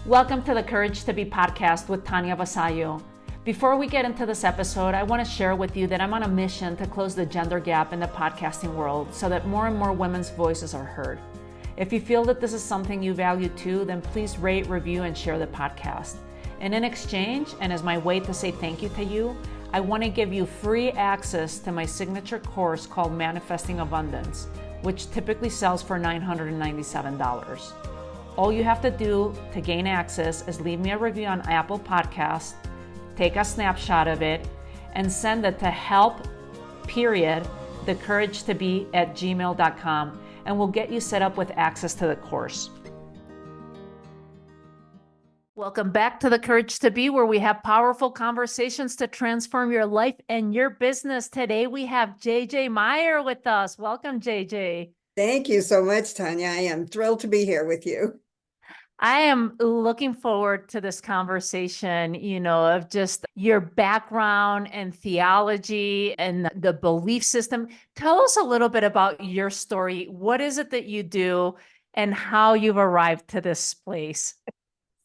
Welcome to the Courage to Be podcast with Tanya Vasallo. Before we get into this episode, I want to share with you that I'm on a mission to close the gender gap in the podcasting world so that more and more women's voices are heard. If you feel that this is something you value too, then please rate, review, and share the podcast. And in exchange, and as my way to say thank you to you, I want to give you free access to my signature course called Manifesting Abundance, which typically sells for $997. All you have to do to gain access is leave me a review on Apple Podcasts, take a snapshot of it, and send it to help.thecouragetobe@gmail.com, and we'll get you set up with access to the course. Welcome back to the Courage to Be, where we have powerful conversations to transform your life and your business. Today we have JJ Meier with us. Welcome, JJ. Thank you so much, Tanya. I am thrilled to be here with you. I am looking forward to this conversation, of just your background and theology and the belief system. Tell us a little bit about your story. What is it that you do and how you've arrived to this place?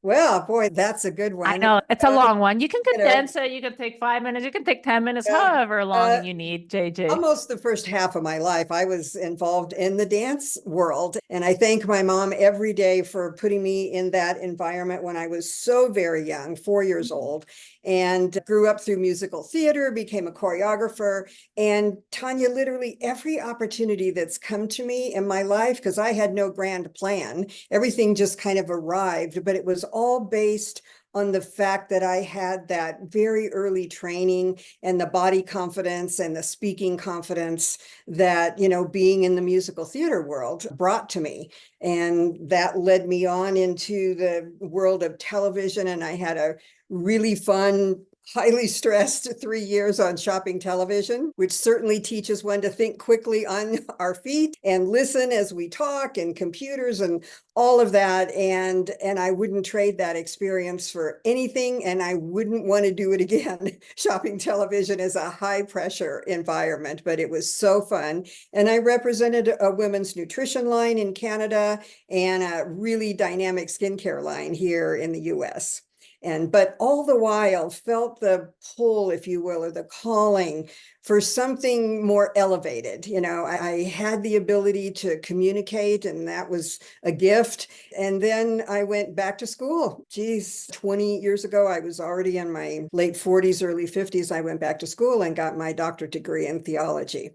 Well, boy, that's a good one. I know it's a long one. You can condense it. You can take 5 minutes. You can take 10 minutes, however long you need, JJ. Almost the first half of my life, I was involved in the dance world. And I thank my mom every day for putting me in that environment when I was so very young, 4 years old, and grew up through musical theater, became a choreographer. And Tanya, literally every opportunity that's come to me in my life, because I had no grand plan, everything just kind of arrived, but it was all based on the fact that I had that very early training and the body confidence and the speaking confidence that, being in the musical theater world brought to me. And that led me on into the world of television. And I had a really fun, highly stressed 3 years on shopping television, which certainly teaches one to think quickly on our feet and listen as we talk, and computers and all of that. And I wouldn't trade that experience for anything, and I wouldn't want to do it again. Shopping television is a high pressure environment, but it was so fun. And I represented a women's nutrition line in Canada and a really dynamic skincare line here in the US. But all the while felt the pull, if you will, or the calling for something more elevated. I had the ability to communicate, and that was a gift. And then I went back to school. 20 years ago, I was already in my late 40s, early 50s. I went back to school and got my doctorate degree in theology.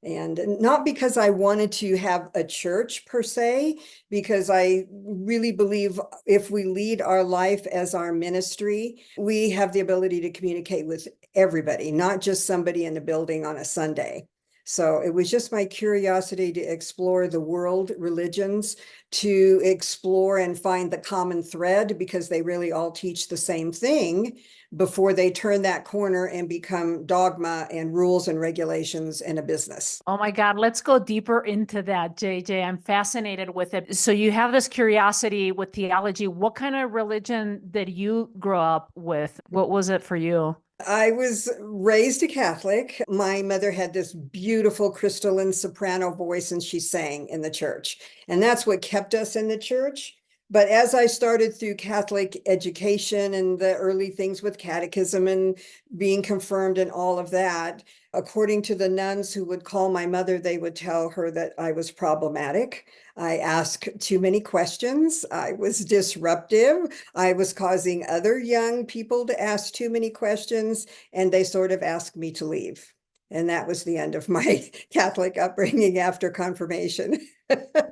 And not because I wanted to have a church per se, because I really believe if we lead our life as our ministry, we have the ability to communicate with everybody, not just somebody in a building on a Sunday. So it was just my curiosity to explore the world religions, to explore and find the common thread, because they really all teach the same thing before they turn that corner and become dogma and rules and regulations in a business. Oh my God, let's go deeper into that, JJ. I'm fascinated with it. So you have this curiosity with theology. What kind of religion did you grow up with? What was it for you? I was raised a Catholic. My mother had this beautiful crystalline soprano voice, and she sang in the church. And that's what kept us in the church. But as I started through Catholic education and the early things with catechism and being confirmed and all of that, according to the nuns who would call my mother, they would tell her that I was problematic. I asked too many questions. I was disruptive. I was causing other young people to ask too many questions, and they sort of asked me to leave. And that was the end of my Catholic upbringing after confirmation.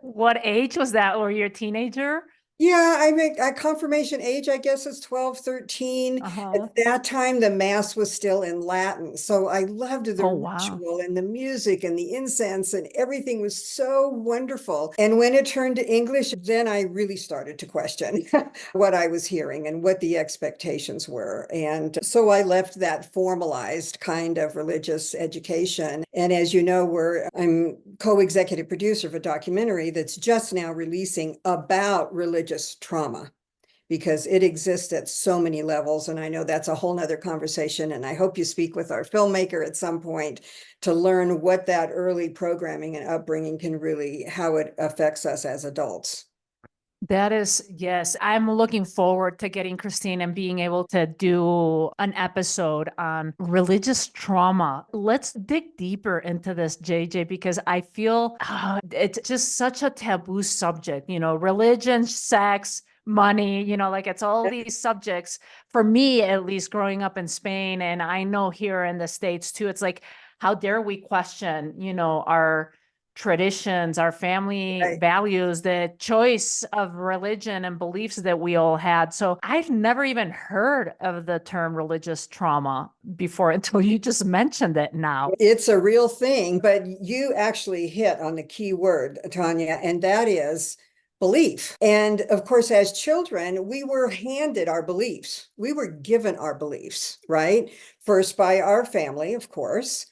What age was that? Were you a teenager? Yeah, I make a confirmation age, I guess, is 12, 13. At that time, the mass was still in Latin. So I loved the ritual and the music and the incense, and everything was so wonderful. And when it turned to English, then I really started to question what I was hearing and what the expectations were. And so I left that formalized kind of religious education. And as you know, I'm co-executive producer of a documentary that's just now releasing about religious trauma, because it exists at so many levels. And I know that's a whole nother conversation. And I hope you speak with our filmmaker at some point to learn what that early programming and upbringing can really, how it affects us as adults. That is, yes. I'm looking forward to getting Christine and being able to do an episode on religious trauma. Let's dig deeper into this, JJ, because I feel it's just such a taboo subject, religion, sex, money, like it's all these subjects. For me, at least growing up in Spain, and I know here in the States too, it's like, how dare we question, our traditions, our family Right. values, the choice of religion and beliefs that we all had. So I've never even heard of the term religious trauma before until you just mentioned it now. It's a real thing, but you actually hit on the key word, Tanya, and that is belief. And of course, as children, we were handed our beliefs. We were given our beliefs, right? First by our family, of course,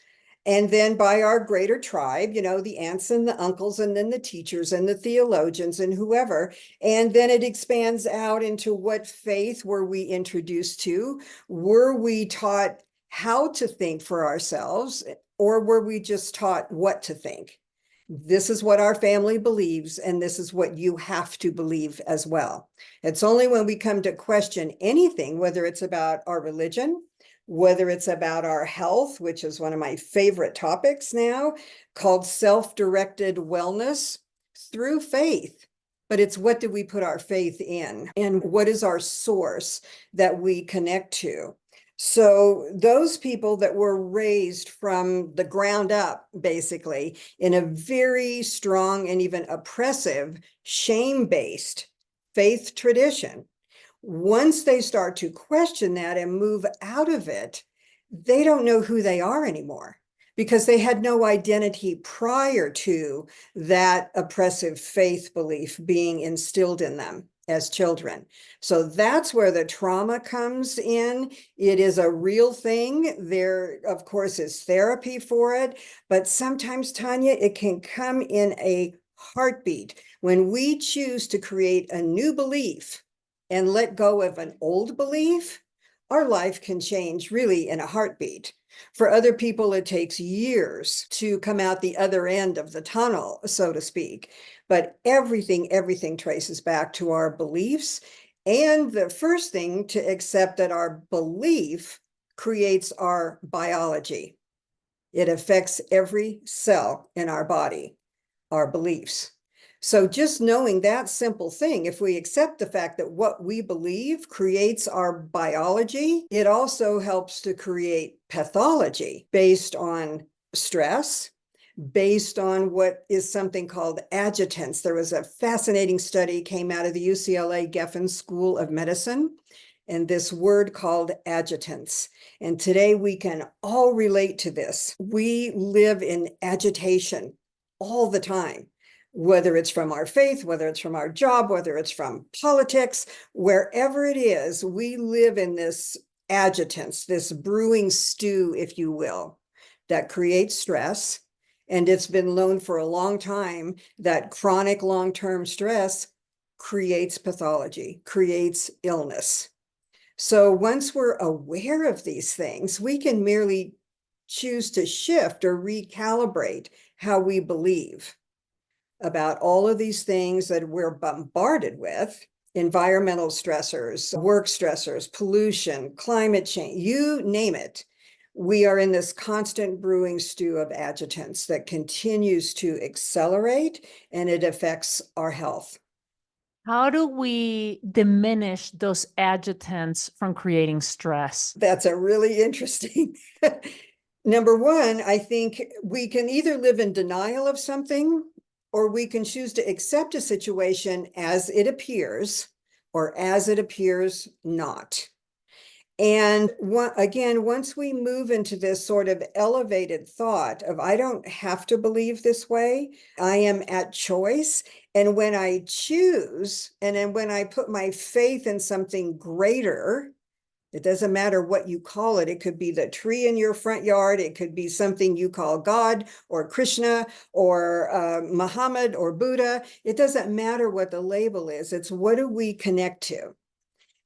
and then by our greater tribe, the aunts and the uncles, and then the teachers and the theologians and whoever. And then it expands out into what faith were we introduced to? Were we taught how to think for ourselves, or were we just taught what to think? This is what our family believes, and this is what you have to believe as well. It's only when we come to question anything, whether it's about our religion, whether it's about our health, which is one of my favorite topics now, called self-directed wellness through faith. But it's what do we put our faith in, and what is our source that we connect to? So those people that were raised from the ground up, basically, in a very strong and even oppressive, shame-based faith tradition, once they start to question that and move out of it, they don't know who they are anymore because they had no identity prior to that oppressive faith belief being instilled in them as children. So that's where the trauma comes in. It is a real thing. There, of course, is therapy for it, but sometimes, Tanya, it can come in a heartbeat. When we choose to create a new belief and let go of an old belief, our life can change really in a heartbeat. For other people, it takes years to come out the other end of the tunnel, so to speak. But everything traces back to our beliefs. And the first thing to accept that our belief creates our biology. It affects every cell in our body, our beliefs. So just knowing that simple thing, if we accept the fact that what we believe creates our biology, it also helps to create pathology based on stress, based on what is something called adjutants. There was a fascinating study came out of the UCLA Geffen School of Medicine, and this word called adjutants. And today we can all relate to this. We live in agitation all the time, whether it's from our faith, whether it's from our job, whether it's from politics, wherever it is, we live in this adjutants, this brewing stew, if you will, that creates stress. And it's been known for a long time that chronic long-term stress creates pathology, creates illness. So once we're aware of these things, we can merely choose to shift or recalibrate how we believe about all of these things that we're bombarded with: environmental stressors, work stressors, pollution, climate change, you name it. We are in this constant brewing stew of adjutants that continues to accelerate, and it affects our health. How do we diminish those adjutants from creating stress? That's a really interesting. Number one, I think we can either live in denial of something, or we can choose to accept a situation as it appears, or as it appears not. And again, once we move into this sort of elevated thought of, I don't have to believe this way, I am at choice. And when I choose, and then when I put my faith in something greater, it doesn't matter what you call it. It could be the tree in your front yard. It could be something you call God or Krishna or Muhammad or Buddha. It doesn't matter what the label is. It's what do we connect to?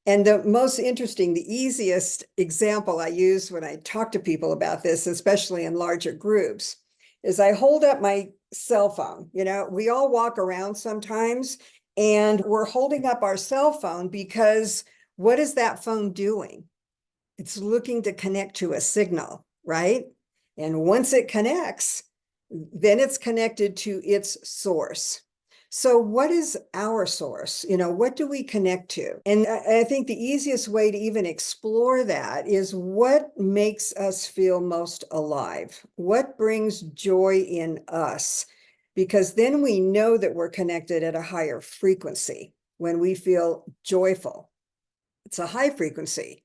And the most interesting, the easiest example I use when I talk to people about this, especially in larger groups, is I hold up my cell phone. We all walk around sometimes And we're holding up our cell phone because what is that phone doing? It's looking to connect to a signal, right? And once it connects, then it's connected to its source. So what is our source? What do we connect to? And I think the easiest way to even explore that is what makes us feel most alive? What brings joy in us? Because then we know that we're connected at a higher frequency when we feel joyful. It's a high frequency.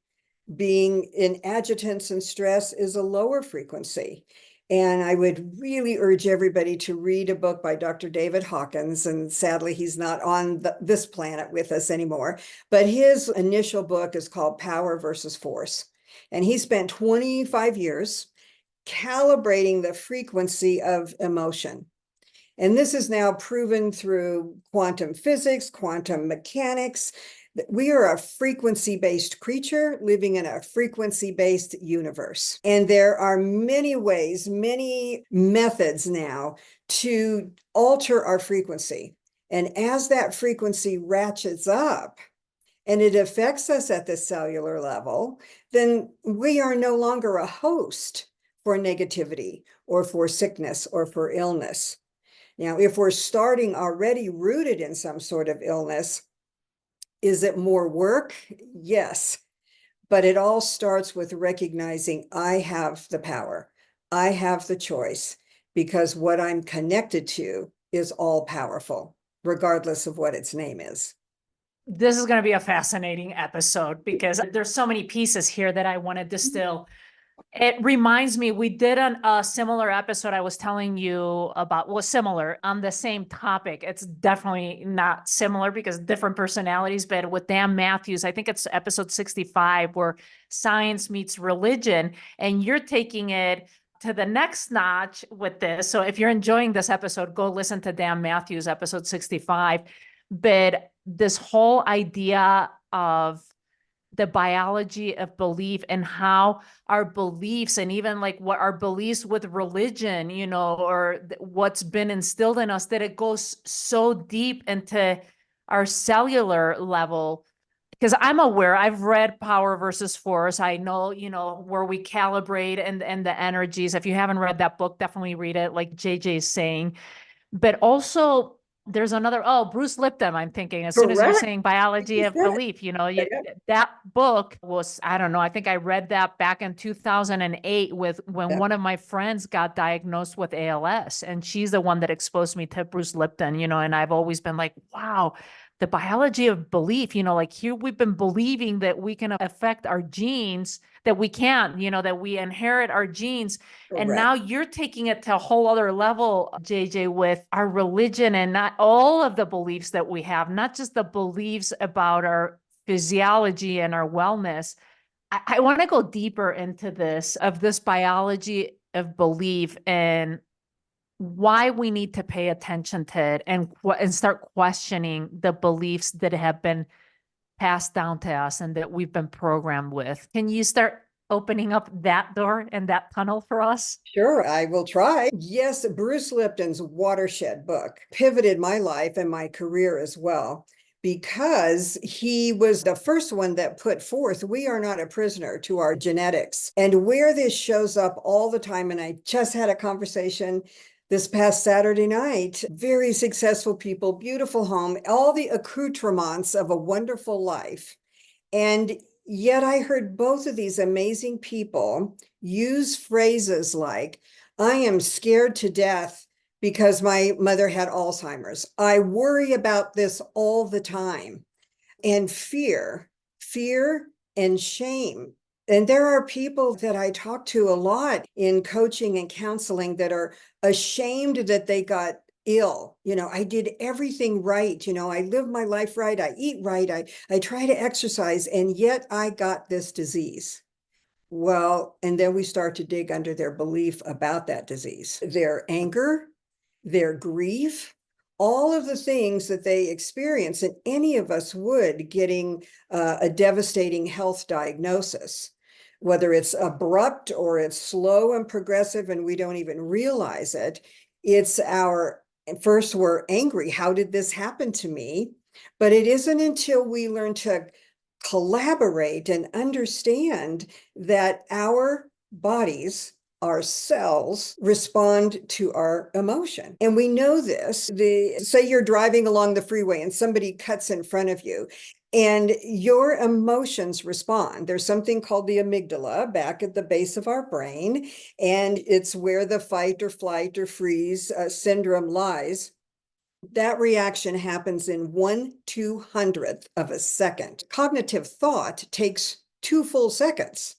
Being in agitance and stress is a lower frequency. And I would really urge everybody to read a book by Dr. David Hawkins. And sadly, he's not on this planet with us anymore. But his initial book is called Power versus Force. And he spent 25 years calibrating the frequency of emotion. And this is now proven through quantum physics, quantum mechanics. We are a frequency-based creature living in a frequency-based universe. And there are many ways, many methods now to alter our frequency. And as that frequency ratchets up and it affects us at the cellular level, then we are no longer a host for negativity or for sickness or for illness. Now, if we're starting already rooted in some sort of illness, is it more work? Yes. But it all starts with recognizing I have the power. I have the choice because what I'm connected to is all powerful, regardless of what its name is. This is going to be a fascinating episode because there's so many pieces here that I want to distill. It reminds me, we did a similar episode I was telling you about, was similar on the same topic. It's definitely not similar because different personalities, but with Dan Matthews, I think it's episode 65, where science meets religion, and you're taking it to the next notch with this. So if you're enjoying this episode, go listen to Dan Matthews, episode 65. But this whole idea of the biology of belief and how our beliefs and even like what our beliefs with religion, or what's been instilled in us, that it goes so deep into our cellular level. Because I'm aware, I've read Power versus Force. I know, where we calibrate and the energies. If you haven't read that book, definitely read it, like JJ is saying. But also there's another, Bruce Lipton, I'm thinking, as soon as you're Correct. saying biology of belief, that book was, I don't know, I think I read that back in 2008 when one of my friends got diagnosed with ALS, and she's the one that exposed me to Bruce Lipton, and I've always been like, wow, the biology of belief, like here we've been believing that we can affect our genes, that we can't, that we inherit our genes. And now you're taking it to a whole other level, JJ, with our religion and not all of the beliefs that we have, not just the beliefs about our physiology and our wellness. I want to go deeper into this, of this biology of belief and why we need to pay attention to it and start questioning the beliefs that have been passed down to us and that we've been programmed with. Can you start opening up that door and that tunnel for us? Sure, I will try. Yes, Bruce Lipton's Watershed book pivoted my life and my career as well, because he was the first one that put forth, we are not a prisoner to our genetics. And where this shows up all the time, and I just had a conversation this past Saturday night, very successful people, beautiful home, all the accoutrements of a wonderful life. And yet I heard both of these amazing people use phrases like, I am scared to death because my mother had Alzheimer's. I worry about this all the time. And fear and shame. And there are people that I talk to a lot in coaching and counseling that are ashamed that they got ill. I did everything right. I live my life right. I eat right. I try to exercise, and yet I got this disease. Well, and then we start to dig under their belief about that disease, their anger, their grief, all of the things that they experience, and any of us would, getting a devastating health diagnosis, whether it's abrupt or it's slow and progressive and we don't even realize it. It's first, we're angry. How did this happen to me? But it isn't until we learn to collaborate and understand that our bodies, our cells respond to our emotion. And we know this. Say you're driving along the freeway and somebody cuts in front of you and your emotions respond. There's something called the amygdala back at the base of our brain, and it's where the fight or flight or freeze syndrome lies. That reaction happens in 1/200th of a second. Cognitive thought takes 2 full seconds.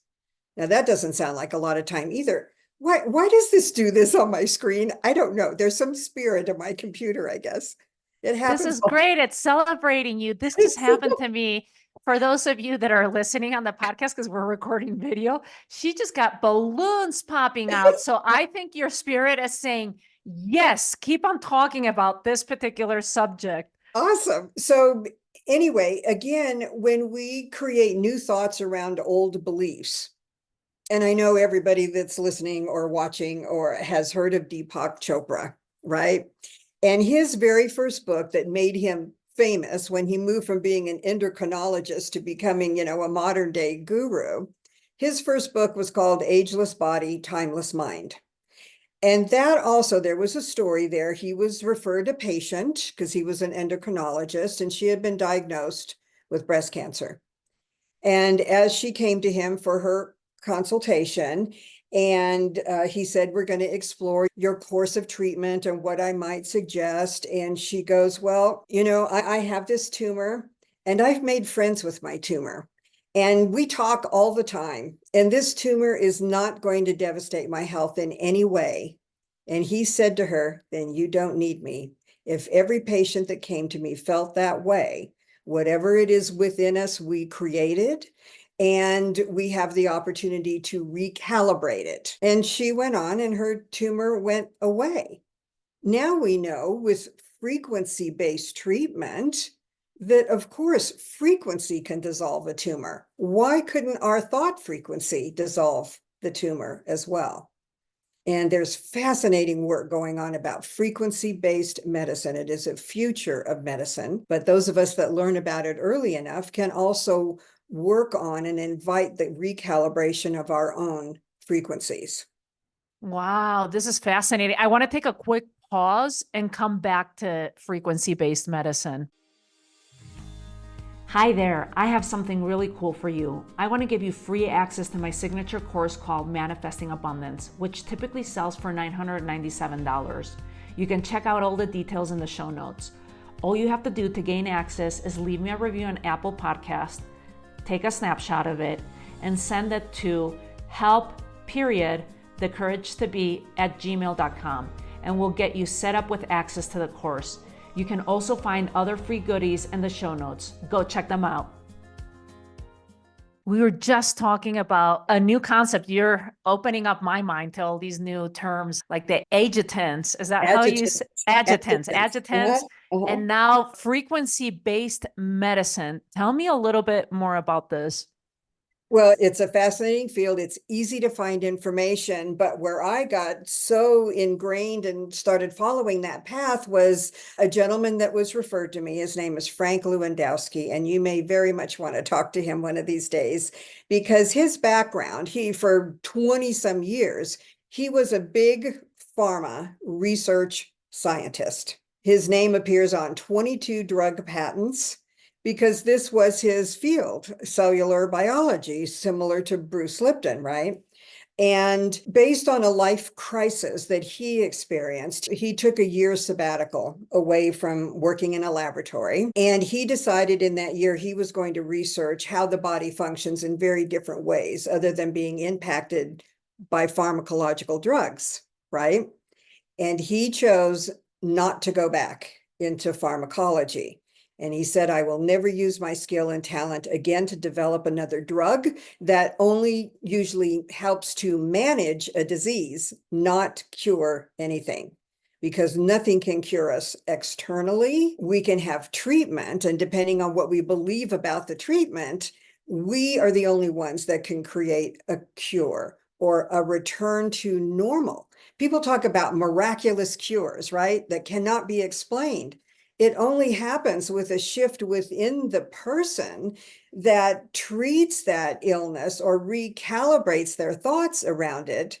Now, that doesn't sound like a lot of time either. Why does this do this on my screen? I don't know. There's some spirit in my computer, I guess. It This happens. is great. It's celebrating you. This just happened to me. For those of you that are listening on the podcast, because we're recording video, she just got balloons popping out. So I think your spirit is saying, yes, keep on talking about this particular subject. Awesome. So anyway, again, when we create new thoughts around old beliefs, and I know everybody that's listening or watching or has heard of Deepak Chopra, right? And his very first book that made him famous when he moved from being an endocrinologist to becoming, a modern day guru, his first book was called Ageless Body, Timeless Mind. And that also, there was a story there. He was referred a patient because he was an endocrinologist and she had been diagnosed with breast cancer. And as she came to him for her consultation, and he said, we're going to explore your course of treatment and what I might suggest. And she goes, well, I have this tumor and I've made friends with my tumor. And we talk all the time. And this tumor is not going to devastate my health in any way. And he said to her, then you don't need me. If every patient that came to me felt that way, whatever it is within us, we created, and we have the opportunity to recalibrate it. And she went on and her tumor went away. Now we know with frequency-based treatment that, of course, frequency can dissolve a tumor. Why couldn't our thought frequency dissolve the tumor as well? And there's fascinating work going on about frequency-based medicine. It is a future of medicine, but those of us that learn about it early enough can also work on and invite the recalibration of our own frequencies. Wow, this is fascinating. I want to take a quick pause and come back to frequency-based medicine. Hi there, I have something really cool for you. I want to give you free access to my signature course called Manifesting Abundance, which typically sells for $997. You can check out all the details in the show notes. All you have to do to gain access is leave me a review on Apple Podcast, take a snapshot of it, and send it to help.thecouragetobe@gmail.com, and we'll get you set up with access to the course. You can also find other free goodies in the show notes. Go check them out. We were just talking about a new concept. You're opening up my mind to all these new terms, like the adjutants. Is that how you say adjutants? And now frequency-based medicine. Tell me a little bit more about this. Well, it's a fascinating field. It's easy to find information, but where I got so ingrained and started following that path was a gentleman that was referred to me. His name is Frank Lewandowski, and you may very much want to talk to him one of these days because his background, for 20 some years, he was a big pharma research scientist. His name appears on 22 drug patents, because this was his field, cellular biology, similar to Bruce Lipton, right? And based on a life crisis that he experienced, he took a year sabbatical away from working in a laboratory. And he decided in that year he was going to research how the body functions in very different ways, other than being impacted by pharmacological drugs, right? And he chose not to go back into pharmacology. And he said, I will never use my skill and talent again to develop another drug that only usually helps to manage a disease, not cure anything. Because nothing can cure us externally. We can have treatment, and depending on what we believe about the treatment, we are the only ones that can create a cure or a return to normal. People talk about miraculous cures, right? That cannot be explained. It only happens with a shift within the person that treats that illness or recalibrates their thoughts around it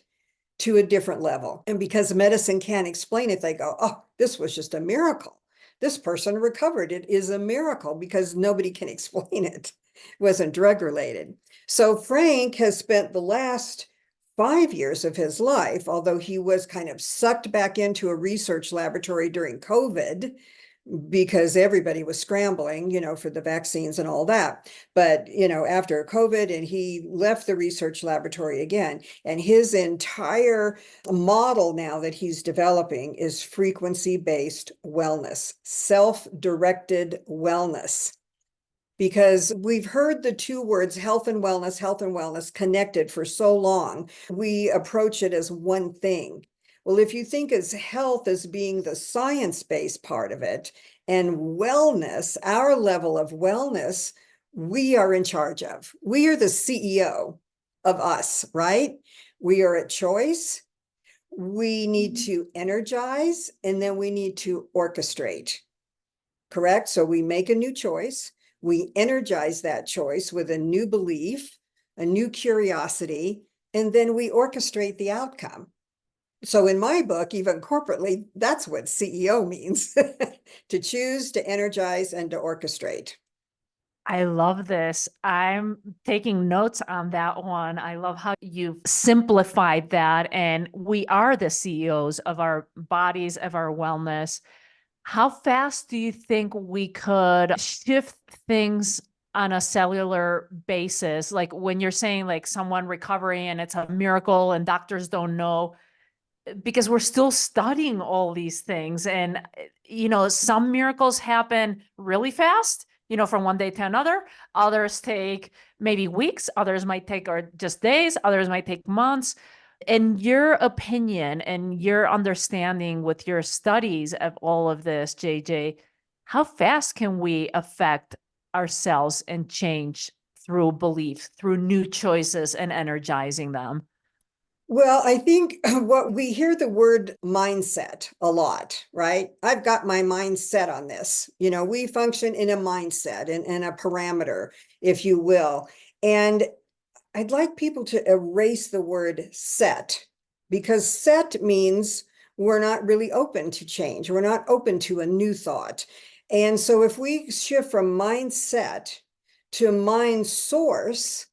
to a different level. And because medicine can't explain it, they go, oh, this was just a miracle. This person recovered. It is a miracle because nobody can explain it. It wasn't drug related. So Frank has spent the last 5 years of his life, although he was kind of sucked back into a research laboratory during COVID, because everybody was scrambling, for the vaccines and all that. But, after COVID, and he left the research laboratory again, and his entire model now that he's developing is frequency-based wellness, self-directed wellness. Because we've heard the two words health and wellness connected for so long, we approach it as one thing. Well, if you think as health as being the science-based part of it, and wellness, our level of wellness, we are in charge of. We are the CEO of us, right? We are at choice. We need to energize, and then we need to orchestrate, correct? So we make a new choice. We energize that choice with a new belief, a new curiosity, and then we orchestrate the outcome. So in my book, even corporately, that's what CEO means, to choose, to energize, and to orchestrate. I love this. I'm taking notes on that one. I love how you've simplified that. And we are the CEOs of our bodies, of our wellness. How fast do you think we could shift things on a cellular basis? Like when you're saying like someone recovering and it's a miracle and doctors don't know, because we're still studying all these things. And, some miracles happen really fast, from one day to another. Others take maybe weeks. Others might take or just days. Others might take months. In your opinion and your understanding with your studies of all of this, JJ, how fast can we affect ourselves and change through belief, through new choices and energizing them? Well, I think what we hear the word mindset a lot, right? I've got my mind set on this. We function in a mindset and a parameter, if you will. And I'd like people to erase the word set, because set means we're not really open to change. We're not open to a new thought. And so if we shift from mindset to mind source,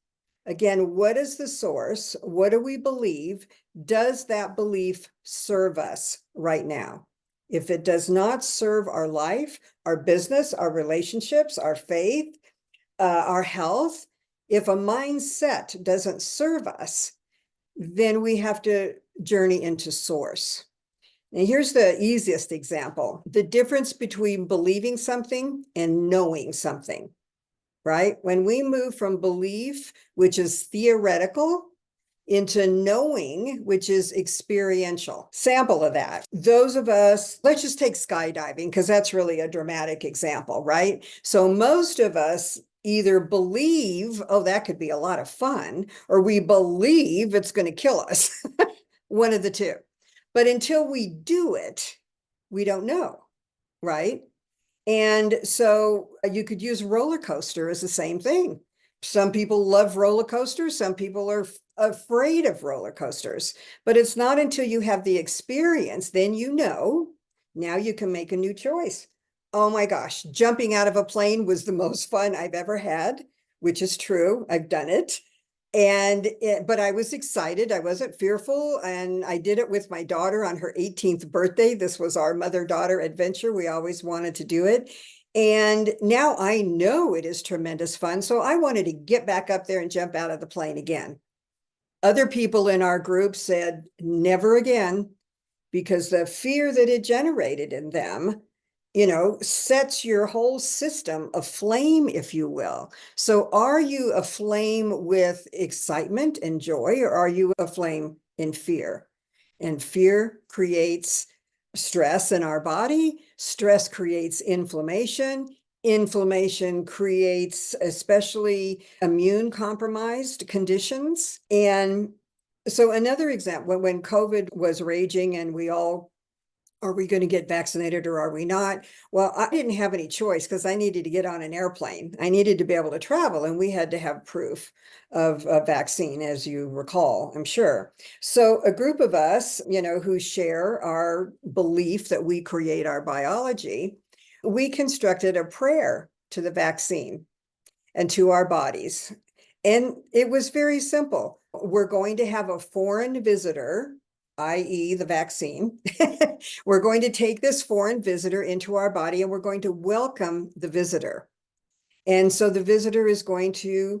again, what is the source? What do we believe? Does that belief serve us right now? If it does not serve our life, our business, our relationships, our faith, our health, if a mindset doesn't serve us, then we have to journey into source. And here's the easiest example: the difference between believing something and knowing something. Right? When we move from belief, which is theoretical, into knowing, which is experiential. Sample of that. Those of us, let's just take skydiving, because that's really a dramatic example, right? So most of us either believe, oh, that could be a lot of fun, or we believe it's going to kill us. One of the two. But until we do it, we don't know, right? And so you could use roller coaster as the same thing. Some people love roller coasters. Some people are afraid of roller coasters. But it's not until you have the experience, then now you can make a new choice. Oh my gosh, jumping out of a plane was the most fun I've ever had, which is true. I've done it. But I was excited. I wasn't fearful. And I did it with my daughter on her 18th birthday. This was our mother-daughter adventure. We always wanted to do it. And now I know it is tremendous fun. So I wanted to get back up there and jump out of the plane again. Other people in our group said, never again, because the fear that it generated in them sets your whole system aflame, if you will. So are you aflame with excitement and joy, or are you aflame in fear? And fear creates stress in our body. Stress creates inflammation. Inflammation creates especially immune compromised conditions. And so another example, when COVID was raging and we all are we going to get vaccinated or are we not? Well, I didn't have any choice because I needed to get on an airplane. I needed to be able to travel, and we had to have proof of a vaccine, as you recall, I'm sure. So a group of us, who share our belief that we create our biology, we constructed a prayer to the vaccine and to our bodies. And it was very simple. We're going to have a foreign visitor, i.e., the vaccine. We're going to take this foreign visitor into our body and we're going to welcome the visitor. And so the visitor is going to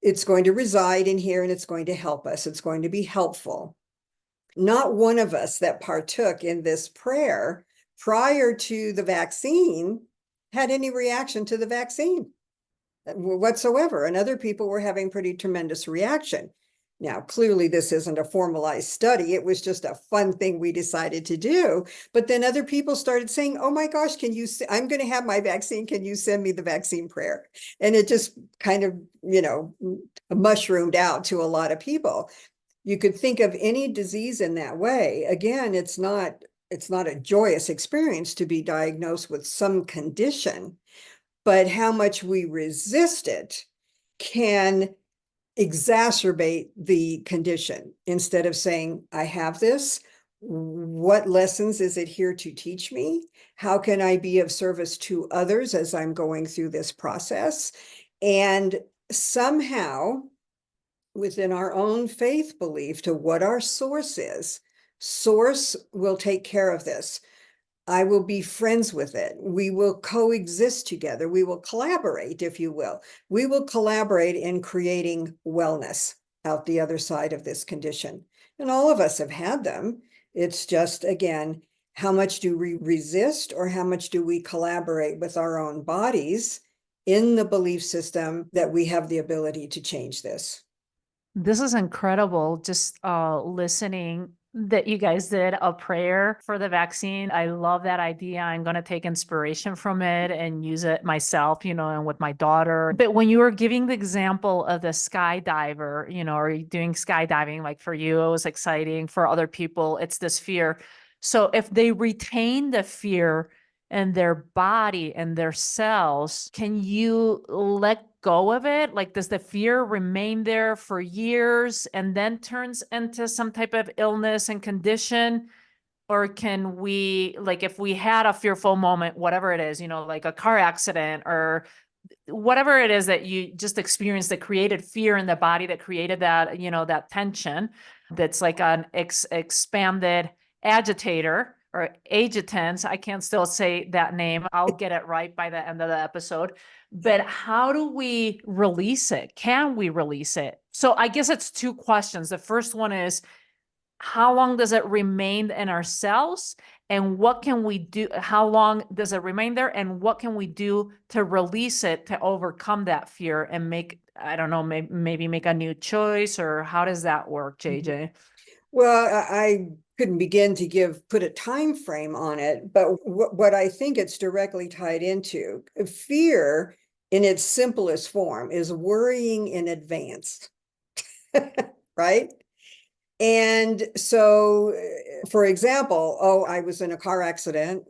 reside in here and it's going to help us. It's going to be helpful. Not one of us that partook in this prayer prior to the vaccine had any reaction to the vaccine whatsoever. And other people were having pretty tremendous reaction. Now, clearly, this isn't a formalized study. It was just a fun thing we decided to do. But then other people started saying, oh my gosh, I'm going to have my vaccine. Can you send me the vaccine prayer? And it just kind of, mushroomed out to a lot of people. You could think of any disease in that way. Again, it's not a joyous experience to be diagnosed with some condition, but how much we resist it can exacerbate the condition. Instead of saying, I have this, what lessons is it here to teach me? How can I be of service to others as I'm going through this process? And somehow, within our own faith belief to what our source is, source will take care of this. I will be friends with it. We will coexist together. We will collaborate, if you will. We will collaborate in creating wellness out the other side of this condition. And all of us have had them. It's just, again, how much do we resist or how much do we collaborate with our own bodies in the belief system that we have the ability to change this? This is incredible. Just listening that you guys did a prayer for the vaccine. I love that idea. I'm going to take inspiration from it and use it myself, and with my daughter. But when you were giving the example of the skydiver, or doing skydiving, like for you, it was exciting. For other people, it's this fear. So if they retain the fear in their body and their cells, can you let go of it? Like, does the fear remain there for years and then turns into some type of illness and condition? Or can we, like, if we had a fearful moment, whatever it is, like a car accident or whatever it is that you just experienced that created fear in the body, that created that, that tension, that's like an expanded agitator or agitans. I can't still say that name. I'll get it right by the end of the episode. But how do we release it? Can we release it? So I guess it's two questions. The first one is, how long does it remain in our cells? And what can we do? How long does it remain there? And what can we do to release it, to overcome that fear and make, I don't know, maybe make a new choice? Or how does that work, JJ? Well, I couldn't begin to put a time frame on it, but what I think it's directly tied into, fear in its simplest form is worrying in advance, right? And so, for example, I was in a car accident,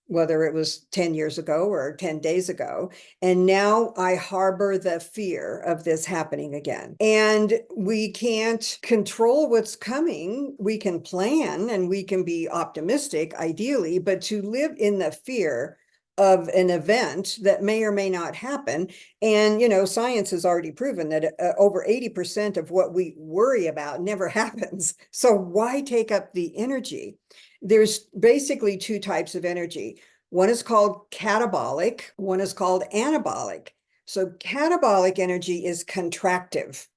whether it was 10 years ago or 10 days ago, and now I harbor the fear of this happening again. And we can't control what's coming. We can plan and we can be optimistic, ideally, but to live in the fear of an event that may or may not happen. And, science has already proven that over 80% of what we worry about never happens. So why take up the energy? There's basically two types of energy. One is called catabolic, one is called anabolic. So catabolic energy is contractive.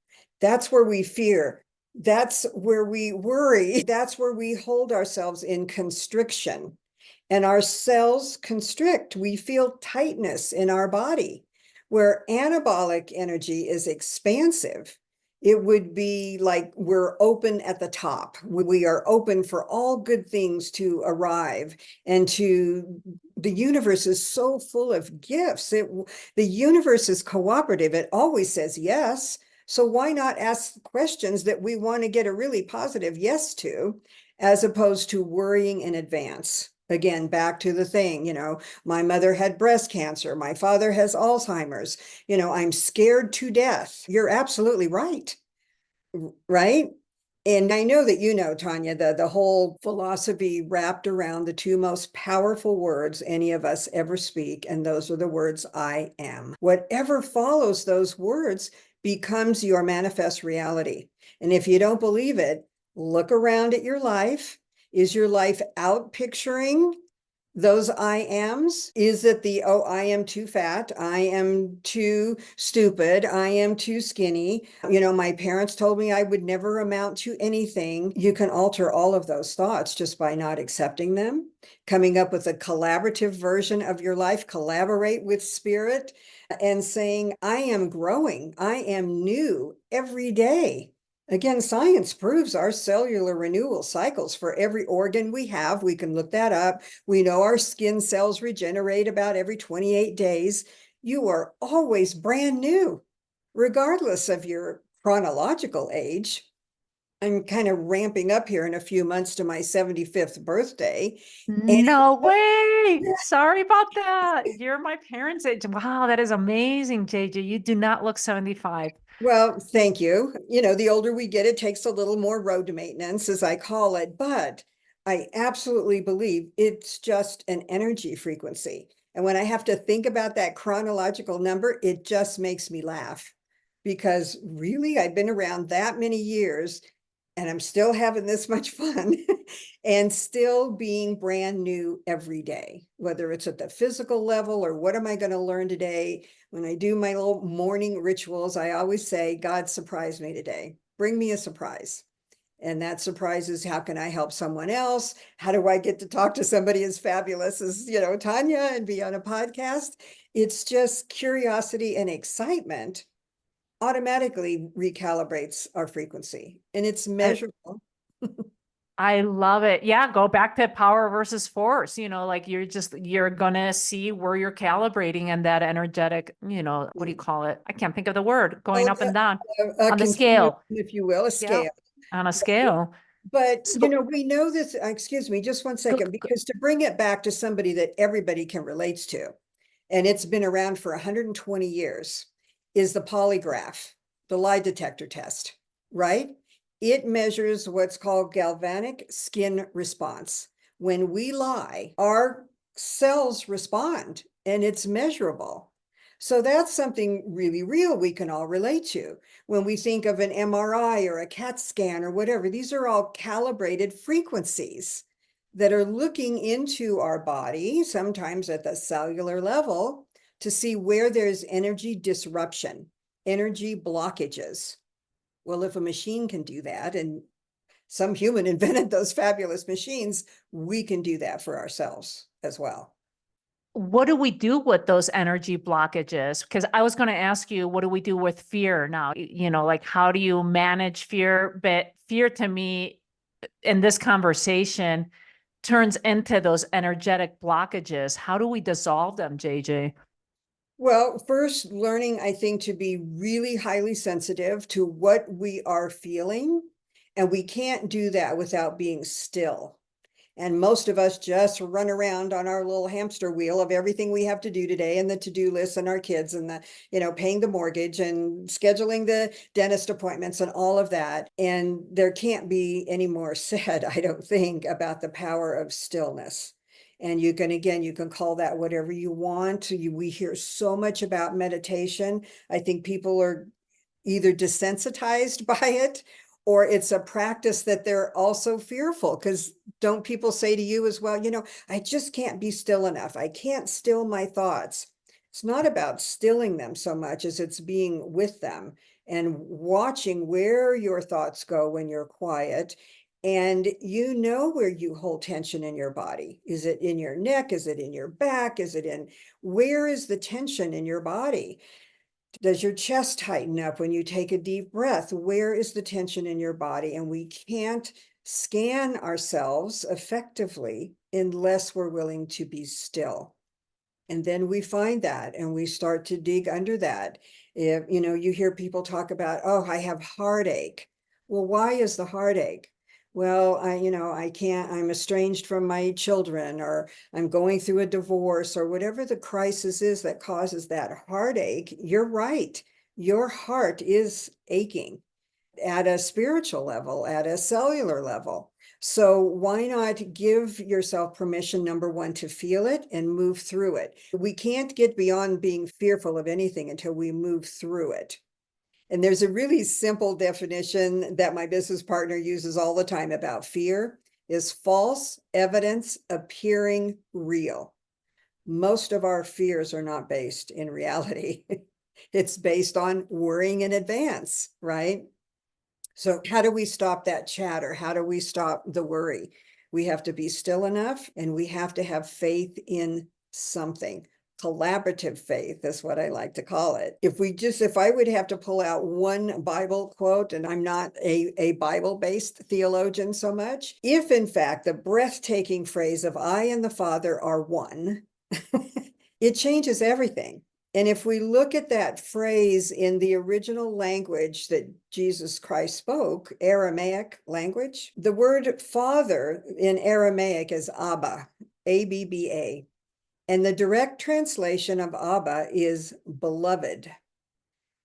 That's where we fear. That's where we worry. That's where we hold ourselves in constriction. And our cells constrict. We feel tightness in our body. Where anabolic energy is expansive, it would be like we're open at the top. We are open for all good things to arrive, and the universe is so full of gifts. The universe is cooperative. It always says yes. So why not ask questions that we want to get a really positive yes to? as opposed to worrying in advance. Again, back to the thing, my mother had breast cancer. My father has Alzheimer's. I'm scared to death. You're absolutely right. Right? And I know that Tanya, the whole philosophy wrapped around the two most powerful words any of us ever speak, and those are the words I am. Whatever follows those words becomes your manifest reality. And if you don't believe it, look around at your life. Is your life out picturing those I ams? Is it oh, I am too fat, I am too stupid, I am too skinny, my parents told me I would never amount to anything? You can alter all of those thoughts just by not accepting them, coming up with a collaborative version of your life, collaborate with spirit, and saying, I am growing, I am new every day. Again, science proves our cellular renewal cycles for every organ we have. We can look that up. We know our skin cells regenerate about every 28 days. You are always brand new, regardless of your chronological age. I'm kind of ramping up here in a few months to my 75th birthday. And No way. Sorry about that. You're my parents' age. Wow, that is amazing, JJ. You do not look 75. well, thank you. The older we get, it takes a little more road maintenance, as I call it, but I absolutely believe it's just an energy frequency. And when I have to think about that chronological number, it just makes me laugh, because really, I've been around that many years and I'm still having this much fun and still being brand new every day, whether it's at the physical level or what am I going to learn today. When I do my little morning rituals, I always say, God surprised me today. Bring me a surprise. And that surprise is, how can I help someone else? How do I get to talk to somebody as fabulous as, Tanya, and be on a podcast? It's just curiosity and excitement automatically recalibrates our frequency, and it's I, measurable. I love it. Yeah, go back to power versus force. Like you're gonna see where you're calibrating and that energetic, what do you call it? I can't think of the word, going Oh, up and down a on the continuum, scale. if you will, a Yeah, scale. on a scale. But So we know this, excuse me, just one second, because to bring it back to somebody that everybody can relate to, and it's been around for 120 years, is the polygraph, the lie detector test, right? It measures what's called galvanic skin response. When we lie, our cells respond, and it's measurable. So that's something really real we can all relate to. When we think of an MRI or a CAT scan or whatever, these are all calibrated frequencies that are looking into our body, sometimes at the cellular level, to see where there's energy disruption, energy blockages. Well, if a machine can do that, and some human invented those fabulous machines, we can do that for ourselves as well. what do we do with those energy blockages? Because I was going to ask you, what do we do with fear now? Like how do you manage fear? But fear to me in this conversation turns into those energetic blockages. How do we dissolve them, JJ? Well, first, learning, I think, to be really highly sensitive to what we are feeling. And we can't do that without being still. And most of us just run around on our little hamster wheel of everything we have to do today, and the to-do list, and our kids, and paying the mortgage and scheduling the dentist appointments and all of that. And there can't be any more said, I don't think, about the power of stillness. And you can call that whatever you want. We hear so much about meditation. I think people are either desensitized by it, or it's a practice that they're also fearful, because don't people say to you as well, I just can't be still enough. I can't still my thoughts. It's not about stilling them so much as it's being with them and watching where your thoughts go when you're quiet. And where you hold tension in your body. Is it in your neck? Is it in your back? Where is the tension in your body? Does your chest tighten up when you take a deep breath? Where is the tension in your body? And we can't scan ourselves effectively unless we're willing to be still. And then we find that and we start to dig under that. If you hear people talk about, oh, I have heartache. Well, why is the heartache? well, I can't, I'm estranged from my children, or I'm going through a divorce, or whatever the crisis is that causes that heartache, you're right. Your heart is aching at a spiritual level, at a cellular level. So why not give yourself permission, number one, to feel it and move through it? We can't get beyond being fearful of anything until we move through it. And there's a really simple definition that my business partner uses all the time about fear is false evidence appearing real. Most of our fears are not based in reality. It's based on worrying in advance, right? So how do we stop that chatter? How do we stop the worry? We have to be still enough, and we have to have faith in something. Collaborative faith is what I like to call it. If I would have to pull out one Bible quote, and I'm not a Bible-based theologian so much, if in fact the breathtaking phrase of I and the Father are one, it changes everything. And if we look at that phrase in the original language that Jesus Christ spoke, Aramaic language, the word father in Aramaic is Abba, A-B-B-A. And the direct translation of Abba is beloved.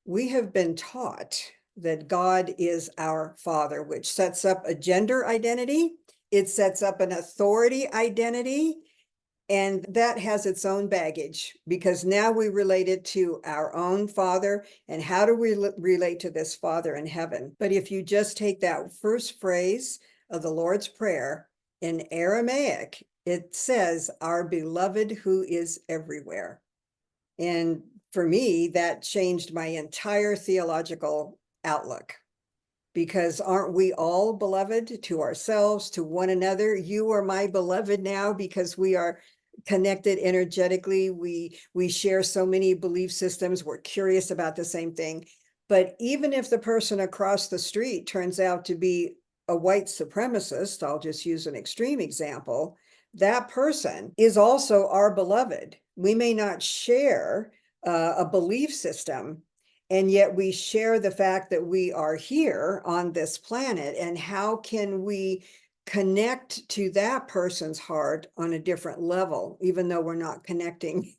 We have been taught that God is our Father, which sets up a gender identity. It sets up an authority identity. And that has its own baggage, because now we relate it to our own Father. And how do we relate to this Father in heaven? But if you just take that first phrase of the Lord's Prayer in Aramaic, it says, our beloved who is everywhere. And for me, that changed my entire theological outlook. Because aren't we all beloved to ourselves, to one another? You are my beloved now because we are connected energetically. We share so many belief systems. We're curious about the same thing. But even if the person across the street turns out to be a white supremacist, I'll just use an extreme example, that person is also our beloved. We may not share a belief system, and yet we share the fact that we are here on this planet. And how can we connect to that person's heart on a different level, even though we're not connecting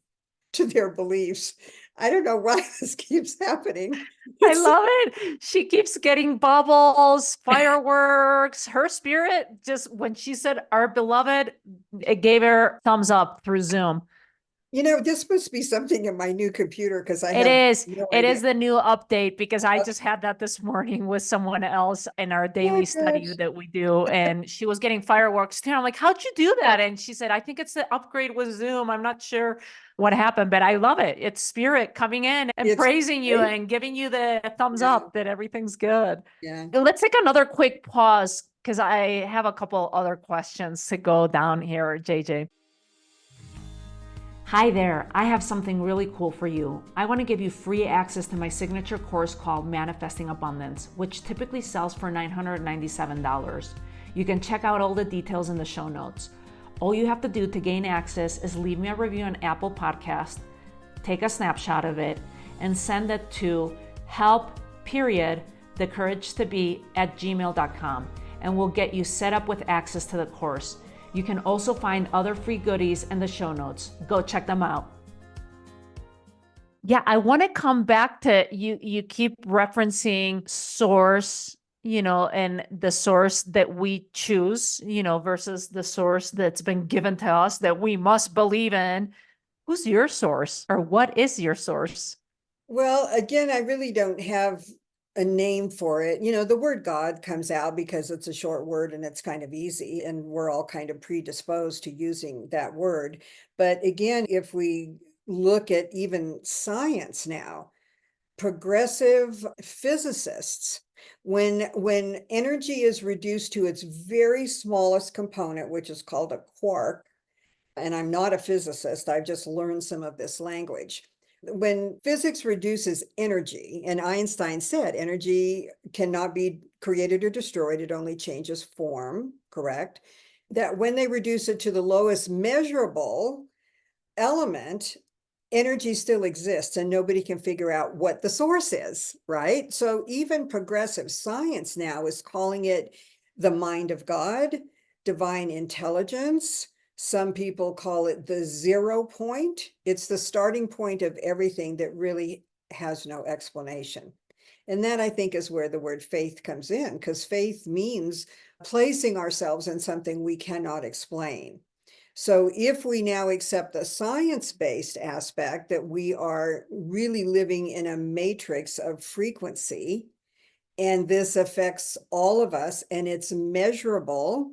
to their beliefs? I don't know why this keeps happening. I love it. She keeps getting bubbles, fireworks. Her spirit, just when she said our beloved, it gave her thumbs up through Zoom. This must be something in my new computer, because I It have is. no It idea. is the new update, because I just had that this morning with someone else in our daily Oh study gosh. that we do. And she was getting fireworks too. I'm like, how'd you do that? And she said, I think it's the upgrade with Zoom. I'm not sure what happened, but I love it. It's spirit coming in and It's praising you great. and giving you the thumbs Yeah, up that everything's good. yeah. Let's take another quick pause, because I have a couple other questions to go down here, JJ. Hi there, I have something really cool for you. I want to give you free access to my signature course called Manifesting Abundance, which typically sells for $997. You can check out all the details in the show notes. All you have to do to gain access is leave me a review on Apple Podcast, take a snapshot of it, and send it to help.thecouragetobe@gmail.com, and we'll get you set up with access to the course. You can also find other free goodies in the show notes. Go check them out. Yeah, I want to come back to you. You keep referencing source, and the source that we choose, versus the source that's been given to us that we must believe in. Who's your source, or what is your source? Well, again, I really don't have a name for it. The word God comes out because it's a short word and it's kind of easy, and we're all kind of predisposed to using that word. But again, if we look at even science now, progressive physicists, when energy is reduced to its very smallest component, which is called a quark, and I'm not a physicist, I've just learned some of this language. When physics reduces energy, and Einstein said energy cannot be created or destroyed, it only changes form, correct? That when they reduce it to the lowest measurable element, energy still exists and nobody can figure out what the source is, right? So even progressive science now is calling it the mind of God, divine intelligence. Some people call it the 0 point. It's the starting point of everything that really has no explanation. And that, I think, is where the word faith comes in, because faith means placing ourselves in something we cannot explain. So if we now accept the science-based aspect that we are really living in a matrix of frequency, and this affects all of us, and it's measurable.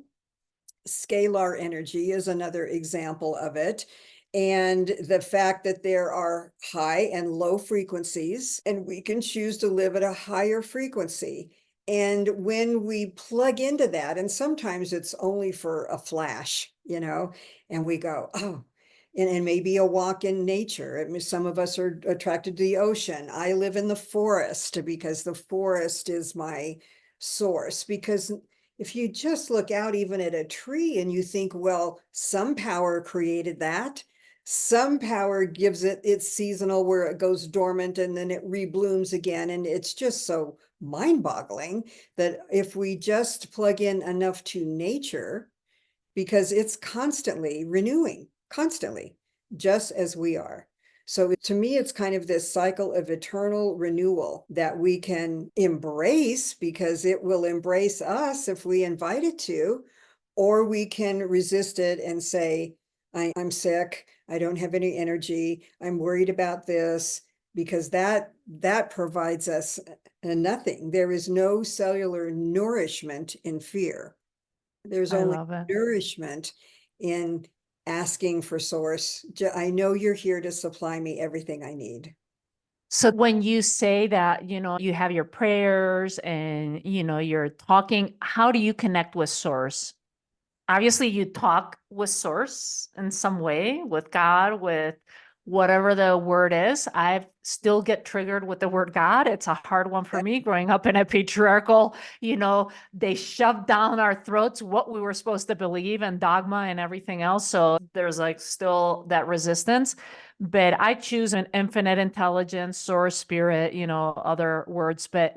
Scalar energy is another example of it. And the fact that there are high and low frequencies, and we can choose to live at a higher frequency. And when we plug into that, and sometimes it's only for a flash, and we go, oh, and maybe a walk in nature. I mean, some of us are attracted to the ocean. I live in the forest because the forest is my source. Because if you just look out even at a tree and you think, well, some power created that, some power gives it its seasonal where it goes dormant and then it reblooms again. And it's just so mind-boggling that if we just plug in enough to nature, because it's constantly renewing, constantly, just as we are. So to me, it's kind of this cycle of eternal renewal that we can embrace because it will embrace us if we invite it to, or we can resist it and say, I'm sick, I don't have any energy, I'm worried about this, because that provides us nothing. There is no cellular nourishment in fear. There's I only love it. nourishment in asking for source. I know you're here to supply me everything I need. So when you say that, you have your prayers and, you're talking, how do you connect with source? Obviously you talk with source in some way, with God, with whatever the word is. I still get triggered with the word God. It's a hard one for me growing up in a patriarchal, they shoved down our throats what we were supposed to believe and dogma and everything else. So there's like still that resistance, but I choose an infinite intelligence, source, spirit, other words. But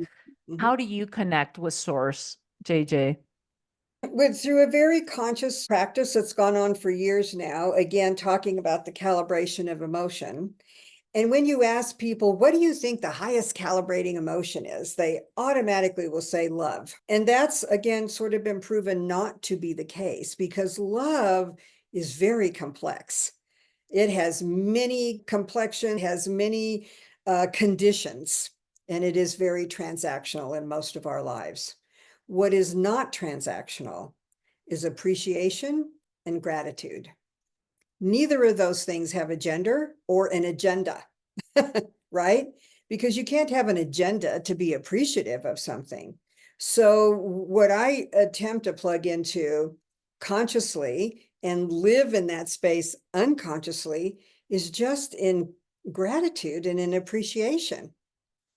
Mhm. how do you connect with source, JJ? Through a very conscious practice that's gone on for years now, again, talking about the calibration of emotion. And when you ask people, what do you think the highest calibrating emotion is? They automatically will say love. And that's, again, sort of been proven not to be the case because love is very complex. It has many complexion, has many conditions, and it is very transactional in most of our lives. What is not transactional is appreciation and gratitude. Neither of those things have a gender or an agenda, right? Because you can't have an agenda to be appreciative of something. So what I attempt to plug into consciously and live in that space unconsciously is just in gratitude and in appreciation.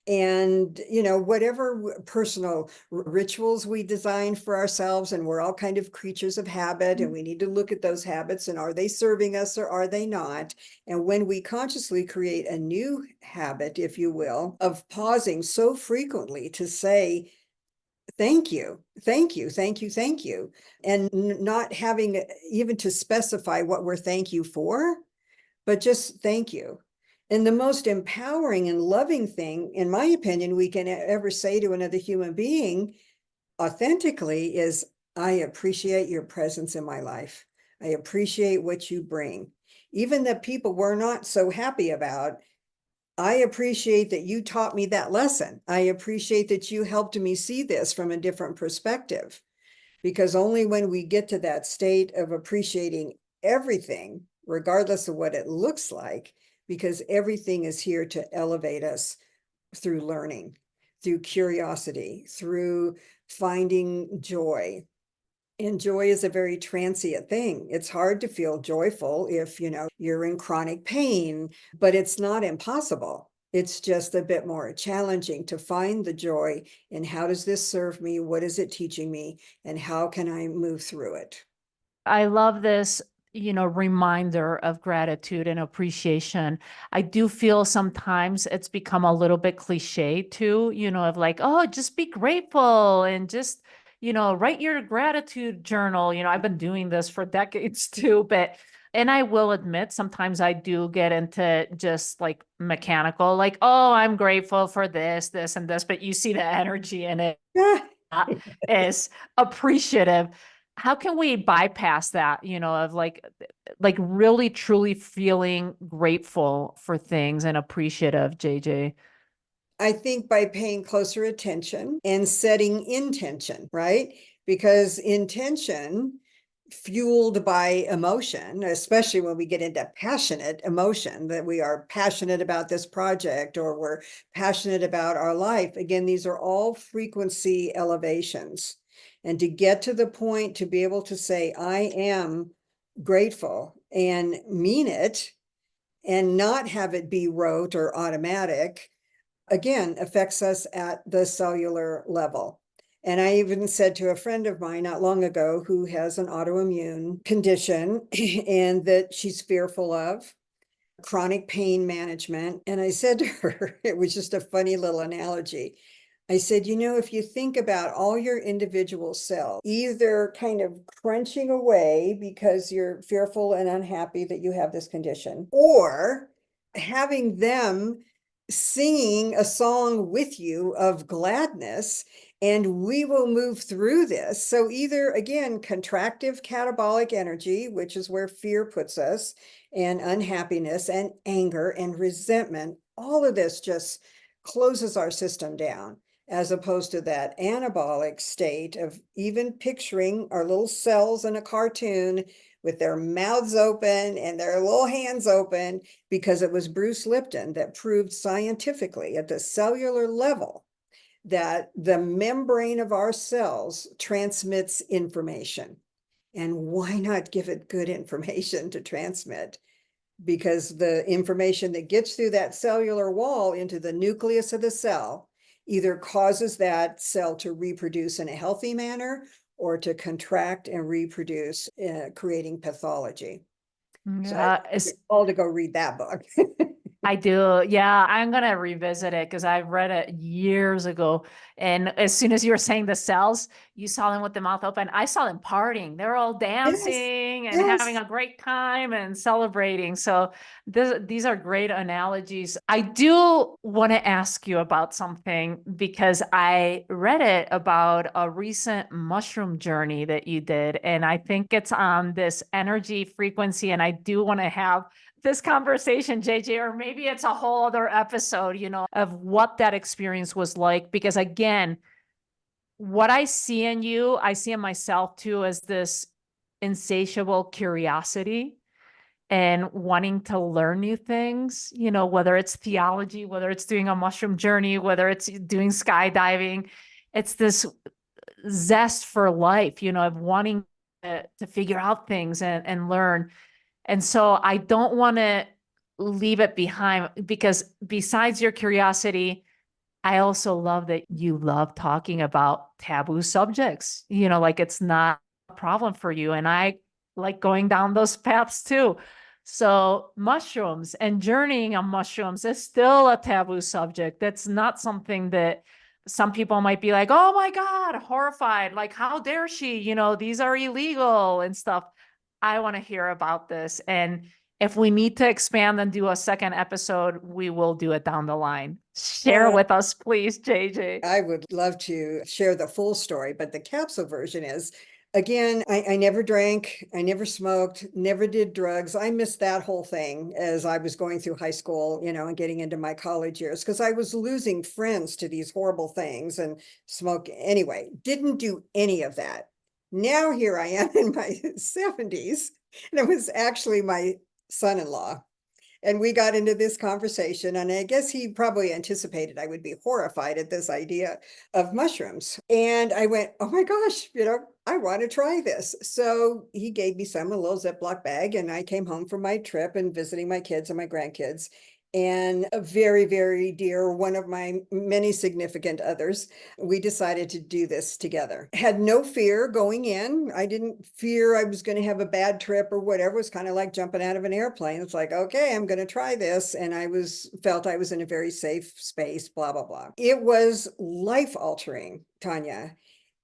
And, whatever personal rituals we design for ourselves, and we're all kind of creatures of habit, and we need to look at those habits and are they serving us or are they not? And when we consciously create a new habit, if you will, of pausing so frequently to say, thank you, thank you, thank you, thank you, and not having even to specify what we're thank you for, but just thank you. And the most empowering and loving thing, in my opinion, we can ever say to another human being authentically is, I appreciate your presence in my life. I appreciate what you bring. Even the people we're not so happy about, I appreciate that you taught me that lesson. I appreciate that you helped me see this from a different perspective. Because only when we get to that state of appreciating everything, regardless of what it looks like, because everything is here to elevate us through learning, through curiosity, through finding joy. And joy is a very transient thing. It's hard to feel joyful if, you're in chronic pain, but it's not impossible. It's just a bit more challenging to find the joy in how does this serve me? What is it teaching me? And how can I move through it? I love this, reminder of gratitude and appreciation. I do feel sometimes it's become a little bit cliche too, of like, oh, just be grateful and just, write your gratitude journal. I've been doing this for decades too, and I will admit, sometimes I do get into just like mechanical, like, oh, I'm grateful for this, and this, but you see the energy in it is appreciative. How can we bypass that, of like really truly feeling grateful for things and appreciative, JJ? I think by paying closer attention and setting intention, right? Because intention fueled by emotion, especially when we get into passionate emotion, that we are passionate about this project or we're passionate about our life. Again, these are all frequency elevations. And to get to the point to be able to say, I am grateful and mean it and not have it be rote or automatic, again, affects us at the cellular level. And I even said to a friend of mine not long ago who has an autoimmune condition and that she's fearful of chronic pain management. And I said to her, it was just a funny little analogy. I said, if you think about all your individual cells, either kind of crunching away because you're fearful and unhappy that you have this condition, or having them singing a song with you of gladness, and we will move through this. So either, again, contractive catabolic energy, which is where fear puts us, and unhappiness and anger and resentment, all of this just closes our system down, as opposed to that anabolic state of even picturing our little cells in a cartoon with their mouths open and their little hands open, because it was Bruce Lipton that proved scientifically at the cellular level that the membrane of our cells transmits information. And why not give it good information to transmit? Because the information that gets through that cellular wall into the nucleus of the cell either causes that cell to reproduce in a healthy manner or to contract and reproduce, creating pathology. So I Yeah, encourage you all to go read that book. I do. Yeah, I'm gonna revisit it because I've read it years ago. And as soon as you were saying the cells, you saw them with the mouth open. I saw them partying. They're all Yes, dancing and having yes. a great time and celebrating. So these are great analogies. I do want to ask you about something because I read it about a recent mushroom journey that you did, and I think it's on this energy frequency. And I do want to have this conversation, JJ, or maybe it's a whole other episode, of what that experience was like. Because again, what I see in you, I see in myself too, as this insatiable curiosity and wanting to learn new things, whether it's theology, whether it's doing a mushroom journey, whether it's doing skydiving. It's this zest for life, of wanting to figure out things and learn. And so I don't want to leave it behind, because besides your curiosity, I also love that you love talking about taboo subjects, like it's not a problem for you. And I like going down those paths too. So mushrooms and journeying on mushrooms is still a taboo subject. That's not something that some people might be like, oh my God, horrified. Like, how dare she? These are illegal and stuff. I want to hear about this. And if we need to expand and do a second episode, we will do it down the line. Share Uh, with us, please, JJ. I would love to share the full story, but the capsule version is, again, I never drank, I never smoked, never did drugs. I missed that whole thing as I was going through high school, and getting into my college years, because I was losing friends to these horrible things and smoke. Anyway, didn't do any of that. Now here I am in my 70s, and it was actually my son-in-law. And we got into this conversation, and I guess he probably anticipated I would be horrified at this idea of mushrooms. And I went, oh my gosh, I want to try this. So he gave me some in a little Ziploc bag, and I came home from my trip and visiting my kids and my grandkids. And a very, very dear, one of my many significant others, we decided to do this together. Had no fear going in. I didn't fear I was going to have a bad trip or whatever. It was kind of like jumping out of an airplane. It's like, okay, I'm going to try this. And I felt I was in a very safe space, blah, blah, blah. It was life altering, Tanya.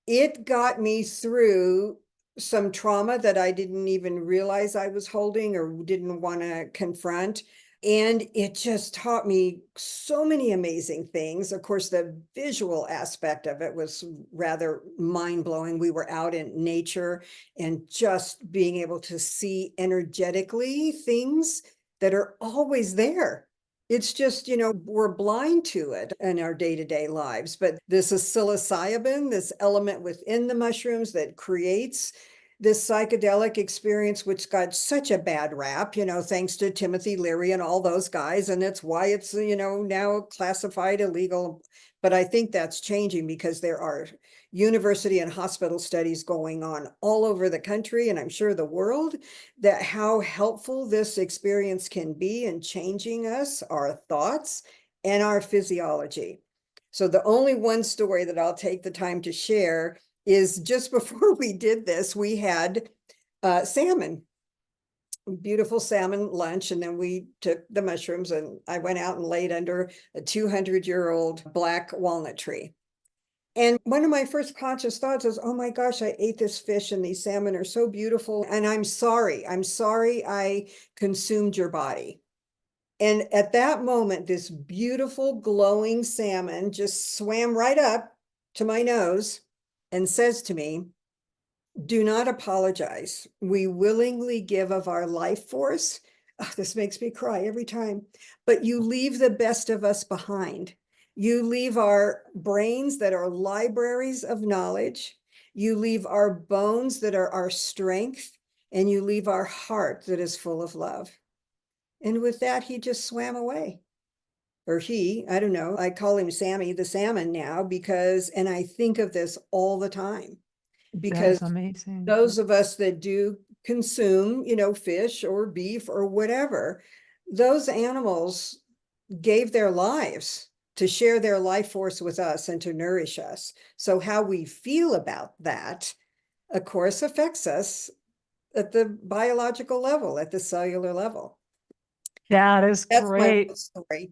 it got me through some trauma that I didn't even realize I was holding or didn't want to confront. And it just taught me so many amazing things. Of course, the visual aspect of it was rather mind-blowing. We were out in nature and just being able to see energetically things that are always there. It's just, we're blind to it in our day-to-day lives. But this is psilocybin, this element within the mushrooms that creates this psychedelic experience, which got such a bad rap, thanks to Timothy Leary and all those guys. And that's why it's, now classified illegal. But I think that's changing because there are university and hospital studies going on all over the country, and I'm sure the world, that how helpful this experience can be in changing us, our thoughts, and our physiology. So the only one story that I'll take the time to share is just before we did this, we had salmon, beautiful salmon lunch. And then we took the mushrooms and I went out and laid under a 200-year-old black walnut tree. And one of my first conscious thoughts was, oh my gosh, I ate this fish and these salmon are so beautiful. And I'm sorry I consumed your body. And at that moment, this beautiful glowing salmon just swam right up to my nose and says to me, do not apologize. We willingly give of our life force. Oh, this makes me cry every time. But you leave the best of us behind. You leave our brains that are libraries of knowledge. You leave our bones that are our strength. And you leave our heart that is full of love. And with that, he just swam away. Or he, I don't know, I call him Sammy the salmon now because, and I think of this all the time, That is because amazing. those of us that do consume, fish or beef or whatever, those animals gave their lives to share their life force with us and to nourish us. So how we feel about that, of course, affects us at the biological level, at the cellular level. That is That's my great. story.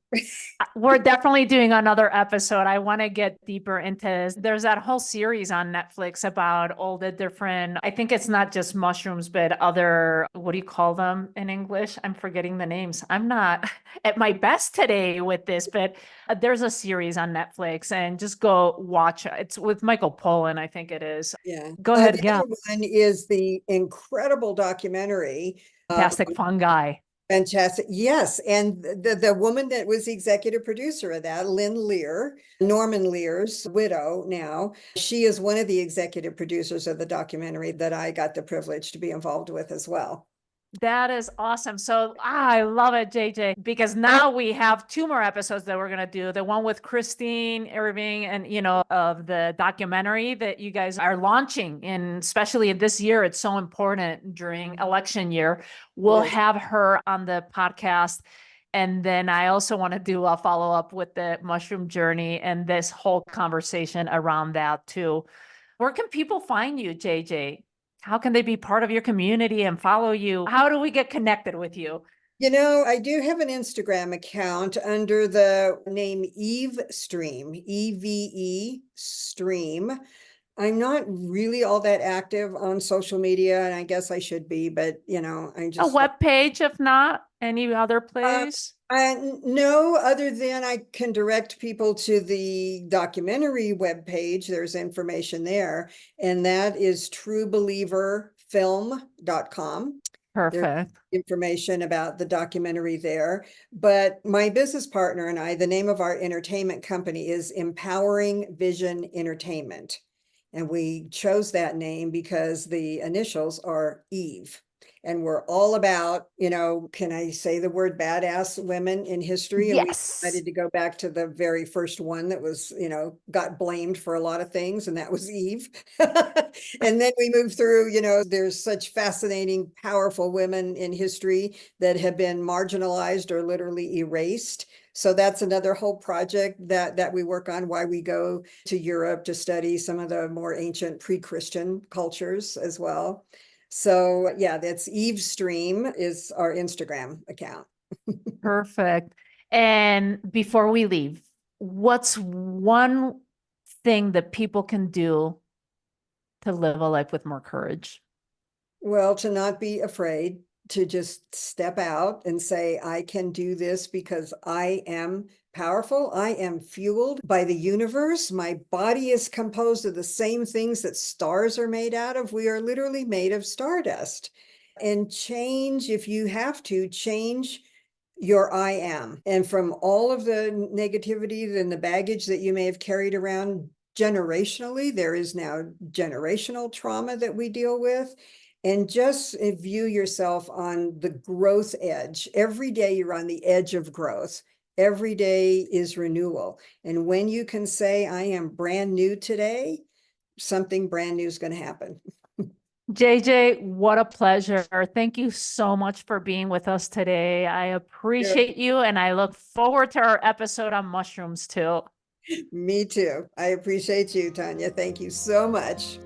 We're definitely doing another episode. I want to get deeper into this. There's that whole series on Netflix about all the different, I think it's not just mushrooms, but other, what do you call them in English? I'm forgetting the names. I'm not at my best today with this, but there's a series on Netflix and just go watch it. It's with Michael Pollan, I think it is. Yeah. Go ahead. The Yeah. other one is the incredible documentary. Fantastic fungi. Fantastic. Yes. And the woman that was the executive producer of that, Lynn Lear, Norman Lear's widow now, she is one of the executive producers of the documentary that I got the privilege to be involved with as well. That is awesome. So I love it, JJ, because now we have two more episodes that we're going to do. The one with Christine Irving and, of the documentary that you guys are launching. And especially this year, it's so important during election year. We'll have her on the podcast. And then I also want to do a follow up with the mushroom journey and this whole conversation around that too. Where can people find you, JJ? How can they be part of your community and follow you? How do we get connected with you? I do have an Instagram account under the name Eve Stream, EVE Stream. I'm not really all that active on social media, and I guess I should be, but I A just web page, if not any other place? no, other than I can direct people to the documentary webpage. There's information there, and that is truebelieverfilm.com. There's Perfect. information about the documentary there. But my business partner and I, the name of our entertainment company is Empowering Vision Entertainment. And we chose that name because the initials are Eve. And we're all about, can I say the word badass women in history? And we Yes. decided to go back to the very first one that was, got blamed for a lot of things, and that was Eve. And then we moved through, there's such fascinating, powerful women in history that have been marginalized or literally erased. So that's another whole project that we work on, why we go to Europe to study some of the more ancient pre-Christian cultures as well. So yeah, that's Eve Stream is our Instagram account. Perfect. And before we leave, what's one thing that people can do to live a life with more courage? Well, to not be afraid, to just step out and say, I can do this because I am powerful. I am fueled by the universe. My body is composed of the same things that stars are made out of. We are literally made of stardust. And change, if you have to, change your I am. And from all of the negativity and the baggage that you may have carried around generationally, there is now generational trauma that we deal with. And just view yourself on the growth edge. Every day you're on the edge of growth. Every day is renewal. And when you can say, I am brand new today, something brand new is going to happen. JJ, what a pleasure. Thank you so much for being with us today. I appreciate you, and I look forward to our episode on mushrooms too. Me too. I appreciate you, Tanya. Thank you so much.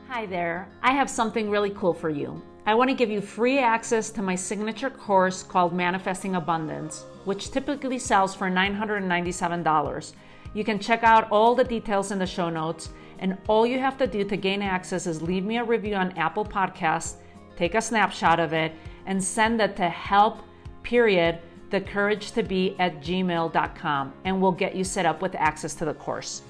Hi there. I have something really cool for you. I want to give you free access to my signature course called Manifesting Abundance, which typically sells for $997. You can check out all the details in the show notes, and all you have to do to gain access is leave me a review on Apple Podcasts, take a snapshot of it, and send it to help.thecouragetobe@gmail.com, and we'll get you set up with access to the course.